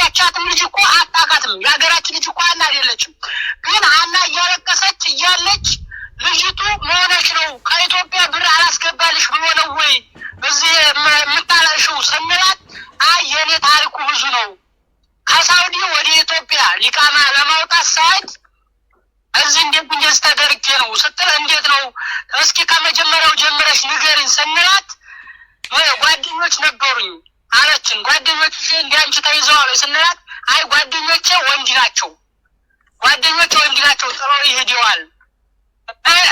ያቻትም ልጅ እኮ አጣቃትም ያገራችን ልጅ እኮ አና አይደለችም። ግን አና እያለቀሰች እያለች ልጅቱ መሆነች ነው ከኢትዮጵያ ብር አላስገባልሽ ብሎ ነው ወይ እዚህ የምታለሽው ስንላት አይ የኔ ታሪኩ ብዙ ነው ከሳውዲ ወደ ኢትዮጵያ ሊቃማ ለማውጣት ሳይት እዚህ እንደዚህ ተደርጌ ነው ስትል እንዴት ነው እስኪ ከመጀመሪያው ጀምረሽ ንገሪኝ ስንላት ጓደኞች ነበሩኝ አለችን። ጓደኞች እንዲያንቺ ተይዘዋል ስንላት አይ ጓደኞቼ ወንድ ናቸው ጥለው ይሄዳል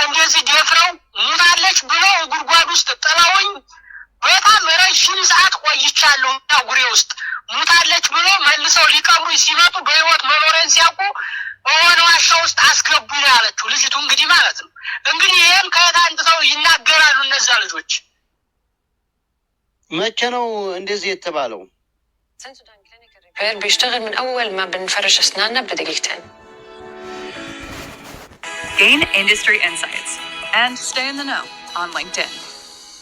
እንደዚህ ደፍረው ሙታለች ብለው ጉድጓድ ውስጥ ጥለውኝ በጣም ረጅም ሰዓት ቆይቻለሁ ጉሬ ውስጥ ሙታለች ብሎ መልሰው ሊቀብሩኝ ሲመጡ በህይወት መኖሬን ሲያውቁ በሆነ ዋሻ ውስጥ አስገቡኝ ያለችው ልጅቱ እንግዲህ ማለት ነው። እንግዲህ ይሄን ከየት አንጥተው ይናገራሉ እነዛ ልጆች? መቼ ነው እንደዚህ የተባለው? بيشتغل من أول ما بنفرش أسناننا بدقيقتين. Gain industry insights and stay in the know on LinkedIn.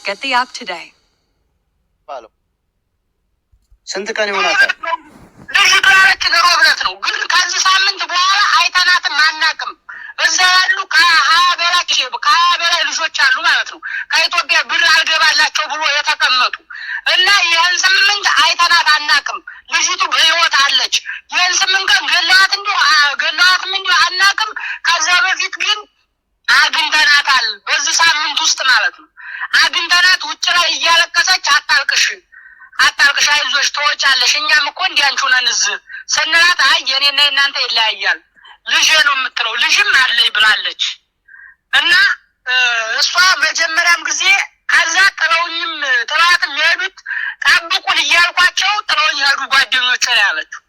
Get the app today. ስንት ቀን ይሆናታል? ልጅቷ ሮብለት ነው ግን ከዚህ ሳምንት በኋላ አይተናትም አናውቅም። እዛ ያሉ ከሀያ በላይ ልጆች አሉ ማለት ነው ከኢትዮጵያ ብር አልገባላቸው ብሎ የተቀመጡ እና ይህን 8 አይተናት አናውቅም። ልጅቱ በህይወት አለች። ይህን 8 ቀን ገላትም እንዲሁ አናውቅም። ከዛ በፊት ግን አግኝተናታል። በዚህ ሳምንት ውስጥ ማለት ነው አግኝተናት ውጭ ላይ እያለቀሰች አታልቅሽ አይዞሽ ትወጫለሽ እኛም እኮ እንዲያንቺ ነን እዚህ ስንላት አይ የኔና እናንተ ይለያያል ልጅ ነው የምትለው ልጅም አለኝ ብላለች። እና እሷ መጀመሪያም ጊዜ ከዛ ጥላትም የሄዱት ጠብቁን እያልኳቸው ጥለውኝ ሄዱ ጓደኞቼ ነው ያለችው።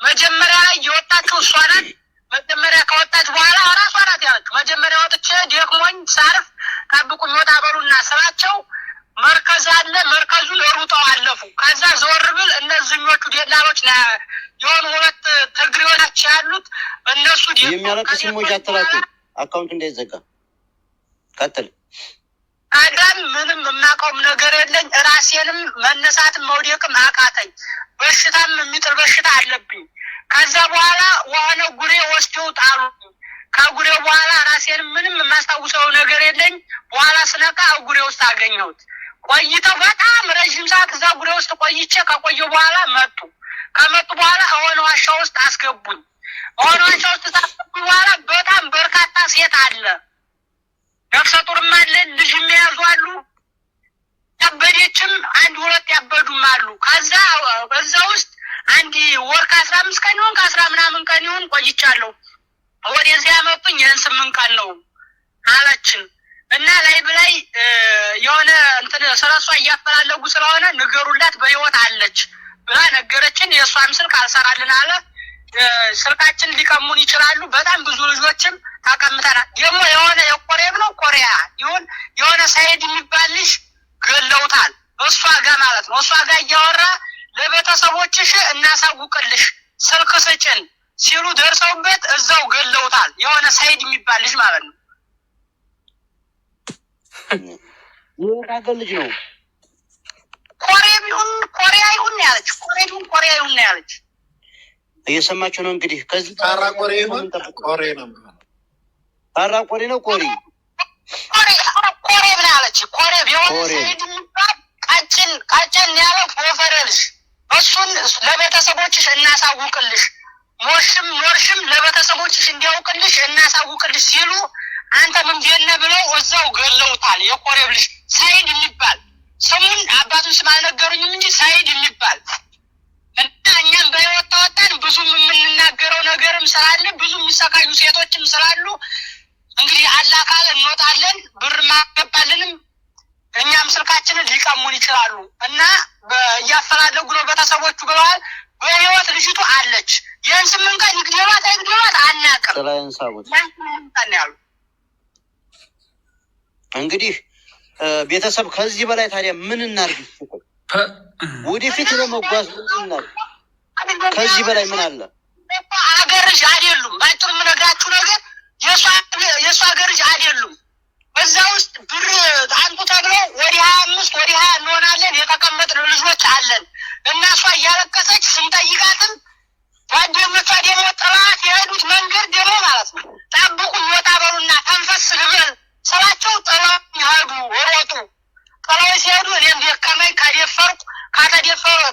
መጀመሪያ ላይ የወጣችው እሷ ናት። መጀመሪያ ከወጣች በኋላ ራሷ ናት ያለችው። መጀመሪያ ወጥቼ ደክሞኝ ሳርፍ ጠብቁኝ ወጣ በሉና ስላቸው መርከዝ አለ መርከዙን ሩጠው አለፉ። ከዛ ዞር ብል እነዚህኞቹ ደላሎች የሆኑ 2 ትግሬዎች ያሉት እነሱ የሚያለቅስ ሲሞጅ አትላኩ አካውንት እንዳይዘጋ ቀጥል። አዳም ምንም የማውቀውም ነገር የለኝ። ራሴንም መነሳትም መውደቅም አቃተኝ። በሽታም የሚጥል በሽታ አለብኝ። ከዛ በኋላ ዋና ጉሬ ወስደው ጣሉ። ከጉሬው በኋላ ራሴንም ምንም የማስታውሰው ነገር የለኝ። በኋላ ስነቃ ጉሬ ውስጥ አገኘሁት። ቆይተው በጣም ረጅም ሰዓት እዛ ጉሬ ውስጥ ቆይቼ ከቆየሁ በኋላ ከመጡ በኋላ አሁን ዋሻ ውስጥ አስገቡኝ። አሁን ዋሻ ውስጥ ታስገቡኝ በኋላ በጣም በርካታ ሴት አለ። ነፍሰ ጡርም አለ፣ ልጅ የሚያዙ አሉ፣ ያበደችም 1-2 ያበዱም አሉ። ከዛ በዛ ውስጥ አንድ ወር ከ15 ቀን ይሁን ከ10 ምናምን ቀን ይሁን ቆይቻለሁ። ወደዚያ ያመጡኝ ይህን 8 ቀን ነው አለችን። እና ላይ የሆነ እንትን ስለሷ እያፈላለጉ ስለሆነ ንገሩላት በህይወት አለች ብላ ነገረችን። የእሷም ስልክ አልሰራልን አለ። ስልካችን ሊቀሙን ይችላሉ። በጣም ብዙ ልጆችም ተቀምጠናል። ደግሞ የሆነ የቆሬብ ነው ኮሪያ ይሁን የሆነ ሳይድ የሚባልሽ ገለውታል እሷ ጋር ማለት ነው። እሷ ጋር እያወራ ለቤተሰቦችሽ እናሳውቅልሽ ስልክ ስጭን ሲሉ ደርሰውበት እዛው ገለውታል። የሆነ ሳይድ የሚባልሽ ማለት ነው። የሀገር ልጅ ነው። ኮሪያ ይሁን ያለች ኮሪያ ይሁን ያለች እየሰማችሁ ነው እንግዲህ። ከዚህ ካራ ቆሬ ይሁን ቆሬ ነው ካራ ቆሬ ነው ኮሪ ብላ ያለች ኮሬ ቢሆን ሰይድ የሚባል ቀጭን ያለው ወፈረልሽ እሱን ለቤተሰቦችሽ እናሳውቅልሽ ሞርሽም ለቤተሰቦችሽ እንዲያውቅልሽ እናሳውቅልሽ ሲሉ አንተ ምንድን ነህ ብለው እዛው ገለውታል። የኮሬብ ልጅ ሳይድ የሚባል ስሙን አባቱን ስም አልነገሩኝም እንጂ ሳይድ የሚባል እና እኛም በህይወት ተወጣን። ብዙ የምንናገረው ነገርም ስላለ ብዙ የሚሰቃዩ ሴቶችም ስላሉ እንግዲህ አላህ ካለ እንወጣለን። ብር ማገባልንም እኛም ስልካችንን ሊቀሙን ይችላሉ እና እያፈላለጉ ነው ቤተሰቦቹ ብለዋል። በህይወት ልጅቱ አለች። ይህን 8 ቀን ይግደሏት አናውቅም ያሉ እንግዲህ ቤተሰብ ከዚህ በላይ ታዲያ ምን እናድርግ? ወደፊት ለመጓዝ ምን እናድርግ? ከዚህ በላይ ምን አለ? አገርሽ አይደሉም። ባጭሩ የምነግራችሁ ነገር የእሷ አገርሽ አይደሉም። በዛ ውስጥ ብር አንቱ ተብሎ ወደ 25 ወደ 20 እንሆናለን የተቀመጥን ልጆች አለን እና እሷ እያለቀሰች ስንጠይቃትም ጓደኞቿ ደግሞ ጥላት የሄዱት መንገድ ደግሞ ማለት ነው ጠብቁ ወጣ በሉና ተንፈስ ልበል ስላቸው ጥለው ሄዱ ወሮጡ ጥለው ሲሄዱ እኔም ደከመኝ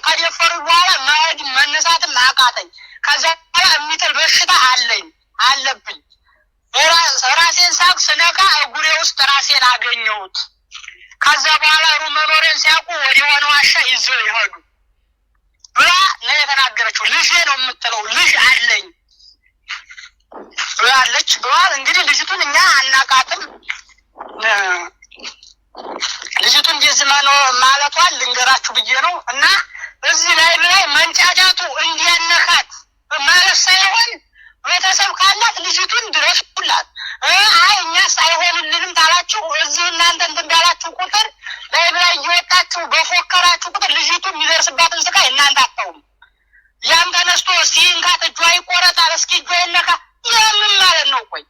ከደፈሩ በኋላ መሄድ መነሳትም አቃተኝ ከዛ በኋላ የሚጥል በሽታ አለብኝ ራሴን ሳቅ ስነቃ እጉሬ ውስጥ ራሴን አገኘሁት ከዛ በኋላ መኖሬን ሲያውቁ ወደ ሆነ ዋሻ ይዘው ይሄዱ ብላ ነው የተናገረችው ልጄ ነው የምትለው ልጅ አለኝ ብላለች ብሏል እንግዲህ ልጅቱን እኛ አናቃትም ልጅቱን እንደዚህ ማለቷን ልንገራችሁ ብዬ ነው እና እዚህ ላይ መንጫጫቱ እንዲያነካት ማለት ሳይሆን ቤተሰብ ካላት ልጅቱን ድረሱላት እኛስ አይሆንልንም ታላችሁ እዚህ እናንተ እንዳላችሁ ቁጥር ላይ እየወጣችሁ በፎከራችሁ ቁጥር ልጅቱ የሚደርስባትን ስቃይ እናንተ አታውም ያን ተነስቶ ሲንካት እጇ ይቆረጣል እስኪ እጇ ይነካ የምን ማለት ነው ቆይ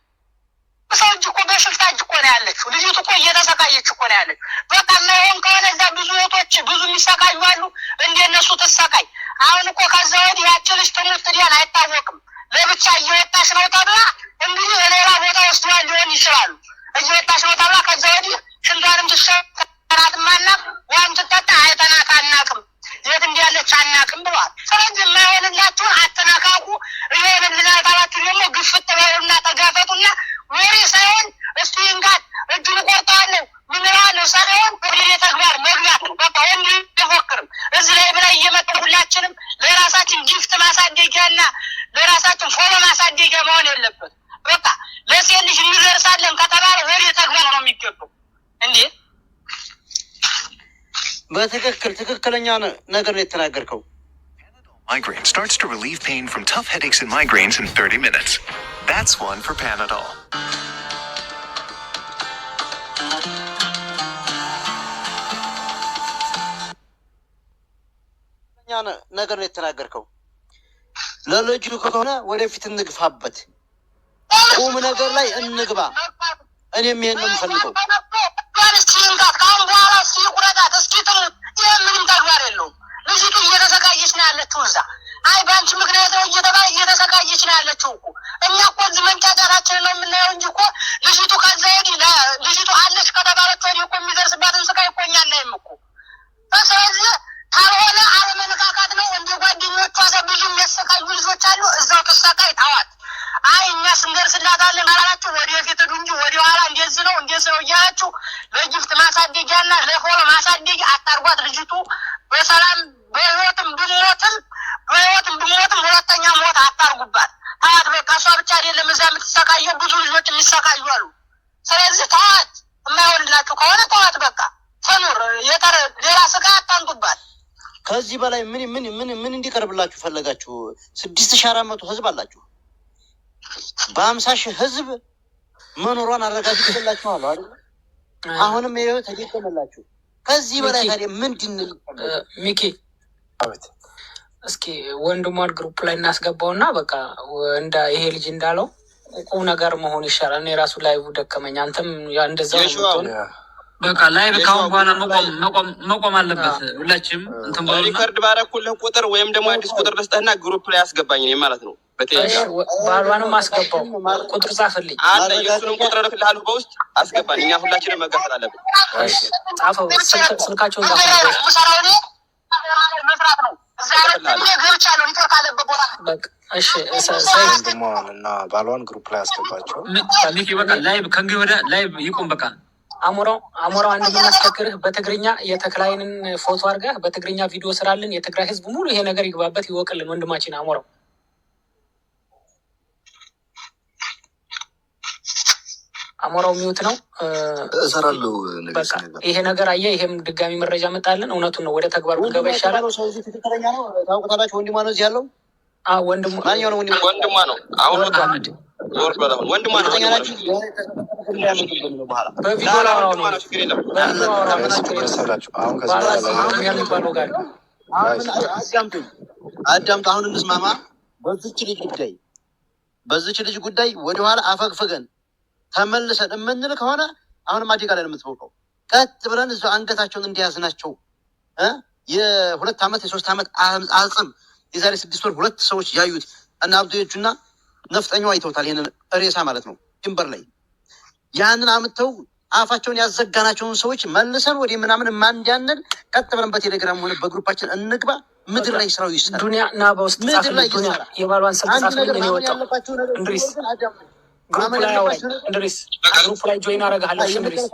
ሰው እጅ እኮ በሽፍታ እጅ እኮ ነው ያለችው ልጅቱ እኮ እየተሰቃየች እኮ ነው ያለችው በቃ የማይሆን ከሆነ እዛ ብዙ እህቶች ብዙ የሚሰቃዩ አሉ እንደነሱ ትሰቃይ አሁን እኮ ከዛ ወዲህ ያች ልጅ ትምህርት ዲያን አይታወቅም ለብቻ እየወጣች ነው ተብላ እንግዲህ ሌላ ቦታ ወስዷ ሊሆን ይችላሉ እየወጣች ነው ተብላ ከዛ ወዲህ ሽንቷንም ትሸራትማና ዋም ትጠጣ አይተናት አናቅም የት እንዲያለች አናቅም ብሏል ስለዚህ የማይሆንላችሁን አትነካኩ ይሆንልናል ታላችሁ ደግሞ ግፍት በሉና ተጋፈጡና ወሬ ሳይሆን እስቲ እንጋት እጁን ቆርጠዋለሁ ምንላለሁ ሳይሆን ወደ ተግባር መግባት ነው በቃ ወንድ ይፎክርም እዚህ ላይ ብላ እየመጡ ሁላችንም ለራሳችን ጊፍት ማሳደጊያና ለራሳችን ፎሎ ማሳደጊያ መሆን የለበት በቃ ለሴት ልጅ እንደርሳለን ከተባለ ወደ ተግባር ነው የሚገባው እንዴ ትክክለኛ ነገር ነው የተናገርከው Migraine starts to relieve pain from tough headaches and migraines in 30 minutes. That's one for Panadol. ነገር ነው የተናገርከው ለልጁ ከሆነ ወደፊት እንግፋበት ቁም ነገር ላይ እንግባ እኔም ይሄን ነው የምፈልገው ካሁን በኋላ ሲቁረጣት እስኪ ትሙት ምንም ተግባር የለውም ልጅቱ እየተሰቃየች ነው ያለችው እዛ አይ በአንቺ ምክንያት ነው እየተሰቃየች ነው ያለችው እኮ እኛ እኮ እዚህ መንጫጫታችን ነው የምናየው እንጂ እኮ ልጅቱ ከዛ ወዲህ ልጅቱ አለች ከተባለች ወዲህ እኮ የሚደርስባትን ስቃይ እኮ እኛ እናይም እኮ ስለዚህ ካልሆነ አለመነካካት ነው እንደ ጓደኞቿ ብዙ የሚያሰቃዩ ልጆች አሉ እዛው ተሰቃይ ታዋት አይ እኛ ስንደርስላታለን አላችሁ ወደፊት ሄዱ እንጂ ወደ ኋላ እንደዚህ ነው እያላችሁ ለጊፍት ማሳደጊያና ለፎሎ ማሳደጊያ አታርጓት ልጅቱ በሰላም በህይወትም ብሞትም ሁለተኛ ሞት አታርጉባት ታዋት በቃ እሷ ብቻ አይደለም እዛ የምትሰቃየው ብዙ ልጆች የሚሰቃዩ አሉ ስለዚህ ታዋት የማይሆንላችሁ ከሆነ ታዋት በቃ ተኑር ሌላ ስቃይ አታንጡባት ከዚህ በላይ ምን እንዲቀርብላችሁ ፈለጋችሁ 6400 ህዝብ አላችሁ በ50,000 ህዝብ መኖሯን አረጋግጠላችኋል አይደል አሁንም ይሄው ተገኘላችሁ ከዚህ በላይ ታዲያ ምንድነው ሚኪ አቤት እስኪ ወንድሟን ግሩፕ ላይ እናስገባውና በቃ ይሄ ልጅ እንዳለው ቁም ነገር መሆን ይሻላል እኔ ራሱ ላይቭ ደከመኝ አንተም እንደዛው ነው በቃ ላይቭ ካሁን በኋላ መቆም አለበት ሁላችንም እንትን ባለ ሪከርድ ባረኩልህ ቁጥር ወይም ደግሞ አዲስ ቁጥር ደስታና ግሩፕ ላይ አስገባኝ እኔ ማለት ነው በቴሌግራም ባልዋንም አስገባው ቁጥር ጻፈልኝ አለ የሱን ቁጥር ልክልሃለሁ በውስጥ አስገባኝ እኛ ሁላችንም መጋፈጥ አለብን እሺ ጻፈው ስልካቸውን መስራት ነው እዛ ላይ ገብቻለሁ ኔትወርክ አለበት ቦታ እሺ እና ባልዋን ግሩፕ ላይ አስገባቸው ሚኪ በቃ ላይቭ ከእንግዲህ ወዲያ ላይቭ ይቆም በቃ አሞራው አንድ የምናስቸግርህ በትግርኛ የተክላይንን ፎቶ አድርገህ በትግርኛ ቪዲዮ ስራልን የትግራይ ህዝብ ሙሉ ይሄ ነገር ይግባበት ይወቅልን ወንድማችን አሞራው ሚውት ነው እሰራለሁ በቃ ይሄ ነገር አየህ ይሄም ድጋሚ መረጃ መጣልን እውነቱን ነው ወደ ተግባር ገባ ይሻላል ሰው እዚህ ትክክለኛ ነው ታውቁታላችሁ ወንድማ ነው እዚህ ያለው ወንድሙ ወንድማ ነው አሁን አህመድ ወንድማ ነው በቪዲዮ ላይ ነው አሁን ከዚህ አዳምጡ አሁን እንስማማ በዚች ልጅ ጉዳይ ወደኋላ አፈግፍገን ተመልሰን የምንል ከሆነ አሁንም አደጋ ላይ ነው የምትወቀው ቀጥ ብለን እዛው አንገታቸውን እንዲያዝናቸው የ2 ዓመት የ3 ዓመት አጽም የዛሬ 6 ወር 2 ሰዎች ያዩት እና አብዶቹና ነፍጠኛው አይተውታል። ይሄንን ሬሳ ማለት ነው ድንበር ላይ ያንን አምጥተው አፋቸውን ያዘጋናቸውን ሰዎች መልሰን ወደ ምናምን ማንዲያንን ቀጥ ብለን በቴሌግራም ሆነ በግሩፓችን እንግባ። ምድር ላይ ስራው ይሰራል። ዱንያ እና በውስጥ ምድር ላይ ዱንያ ይሰራል። የባሏን ስልክ አንድ ነገር ነው የወጣው። እንድሪስ ግሩፕ ላይ አውራኝ። እንድሪስ ግሩፕ ላይ ጆይን አደርግሃለሁ። እንድሪስ